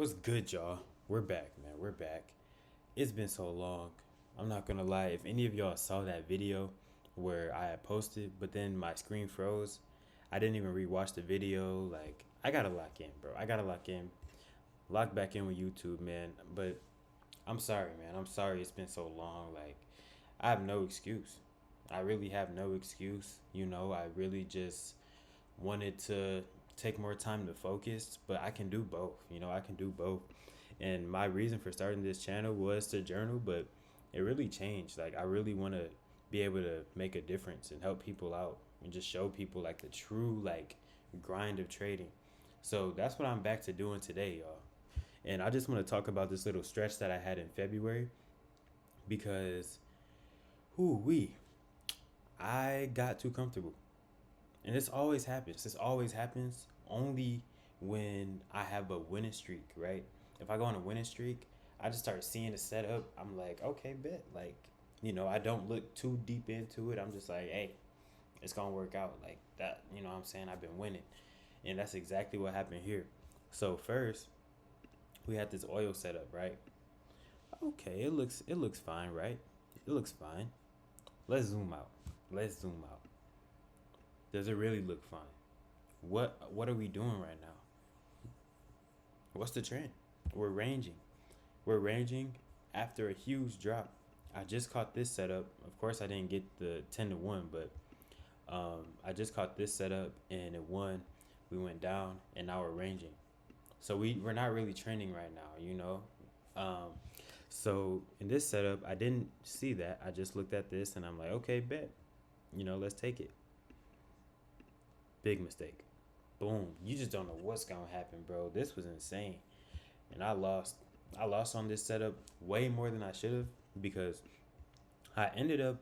What's good, y'all? We're back, man. We're back. It's been so long. I'm not gonna lie. If any of y'all saw that video where I had posted, but then my screen froze, I didn't even rewatch the video. Like, I gotta lock in, bro. I gotta lock in. Lock back in with YouTube, man. But I'm sorry, man. I'm sorry it's been so long. Like, I have no excuse. I really have no excuse. I really just wanted to take more time to focus, but I can do both. I can do both. And my reason for starting this channel was to journal, but it really changed. Like, I really want to be able to make a difference and help people out and just show people like the true like grind of trading. So that's what I'm back to doing today, y'all. And I just want to talk about this little stretch that I had in February because I got too comfortable. And this always happens. This always happens only when I have a winning streak, right? If I go on a winning streak, I just start seeing the setup. I'm like, okay, bet. Like, I don't look too deep into it. I'm just like, hey, it's going to work out like that. You know what I'm saying? I've been winning. And that's exactly what happened here. So first, we had this oil setup, right? Okay, it looks fine, right? It looks fine. Let's zoom out. Let's zoom out. Does it really look fine? What are we doing right now? What's the trend? We're ranging. We're ranging after a huge drop. I just caught this setup. Of course, I didn't get the 10-1, but I just caught this setup and it won. We went down and now we're ranging. So we're not really trending right now. Um, so in this setup, I didn't see that. I just looked at this and I'm like, okay, bet. Let's take it. Big mistake. Boom. You just don't know what's gonna happen, bro. This was insane. And I lost. I lost on this setup way more than I should have because I ended up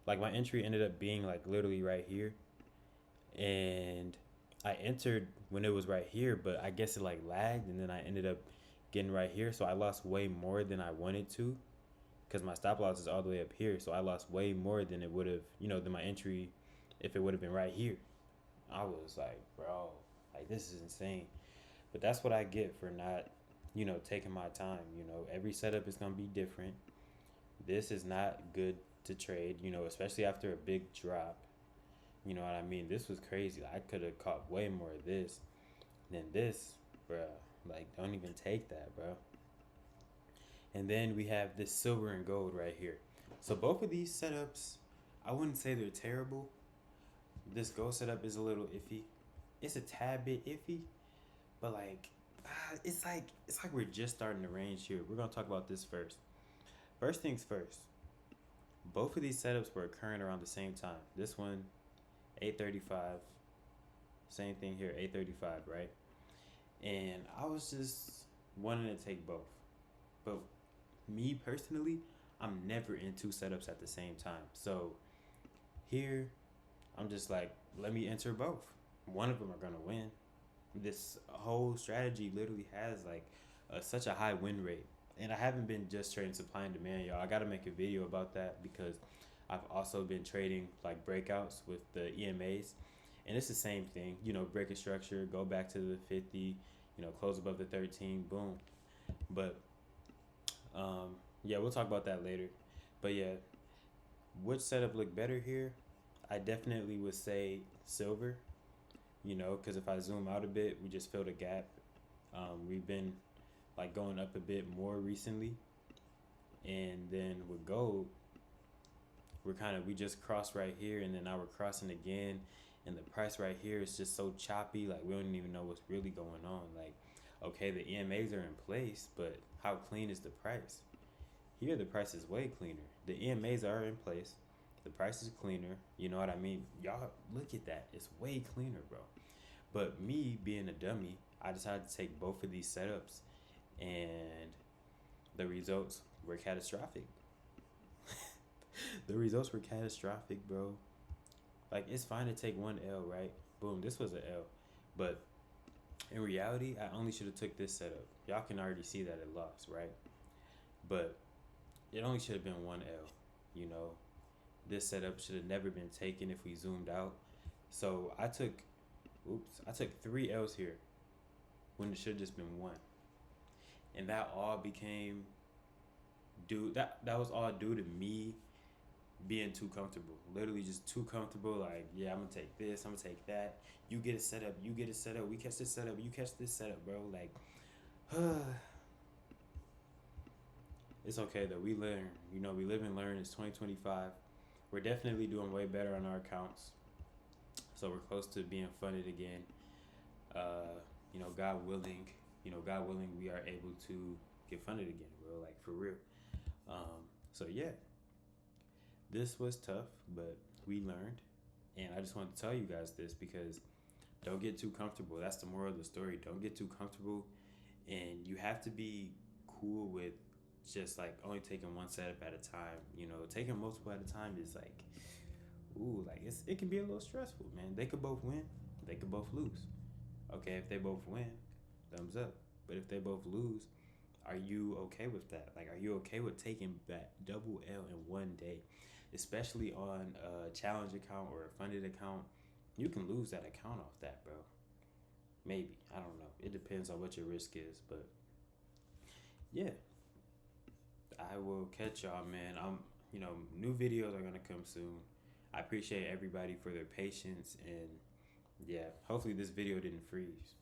like my entry ended up being like literally right here. And I entered when it was right here, but I guess it like lagged and then I ended up getting right here. So I lost way more than I wanted to because my stop loss is all the way up here. So I lost way more than it would have, than my entry if it would have been right here. I was like, bro, like this is insane. But that's what I get for not, taking my time. Every setup is gonna be different. This is not good to trade, especially after a big drop. You know what I mean? This was crazy. I could have caught way more of this than this, bro. Like, don't even take that, bro. And then we have this silver and gold right here. So both of these setups, I wouldn't say they're terrible. This gold setup is a little iffy. It's a tad bit iffy, but like, it's like we're just starting to range here. We're gonna talk about this first. First things first. Both of these setups were occurring around the same time. This one, 8:35. Same thing here, 8:35, right? And I was just wanting to take both. But me personally, I'm never in two setups at the same time. So here, I'm just like, let me enter both. One of them are gonna win. This whole strategy literally has like such a high win rate, and I haven't been just trading supply and demand, y'all. I gotta make a video about that because I've also been trading like breakouts with the EMAs, and it's the same thing. Break a structure, go back to the 50, close above the 13, boom. But yeah, we'll talk about that later. But yeah, which setup looked better here? I definitely would say silver, because if I zoom out a bit, we just filled a gap. We've been like going up a bit more recently. And then with gold, we just crossed right here and then now we're crossing again. And the price right here is just so choppy. Like, we don't even know what's really going on. Like, okay, the EMAs are in place, but how clean is the price? Here, the price is way cleaner. The EMAs are in place. The price is cleaner. You know what I mean? Y'all, look at that. It's way cleaner, bro. But me being a dummy, I decided to take both of these setups, and the results were catastrophic. The results were catastrophic, bro. Like, it's fine to take one L, right? Boom, this was an L. But in reality, I only should have took this setup. Y'all can already see that it lost, right? But it only should have been one L, you know? This setup should have never been taken if we zoomed out. So I took 3 L's here when it should have just been one. And that all became due that was all due to me being too comfortable. Literally just too comfortable. Like, yeah, I'm gonna take this, I'm gonna take that. You get it set up, you get it set up, we catch this setup, you catch this setup, bro. Like, it's okay though. We learn. You know, we live and learn. It's 2025. We're definitely doing way better on our accounts. So we're close to being funded again. Uh, God willing, God willing, we are able to get funded again, bro. Like for real. So yeah, this was tough, but we learned. And I just wanted to tell you guys this because don't get too comfortable. That's the moral of the story. Don't get too comfortable. And you have to be cool with just like only taking one setup at a time. Taking multiple at a time is like, ooh, like it can be a little stressful, man. They could both win, they could both lose. Okay, if they both win, thumbs up. But if they both lose, are you okay with that? Like, are you okay with taking that double L in one day? Especially on a challenge account or a funded account, you can lose that account off that, bro. Maybe. I don't know. It depends on what your risk is. But yeah, I will catch y'all, man. New videos are going to come soon. I appreciate everybody for their patience. And yeah, hopefully this video didn't freeze.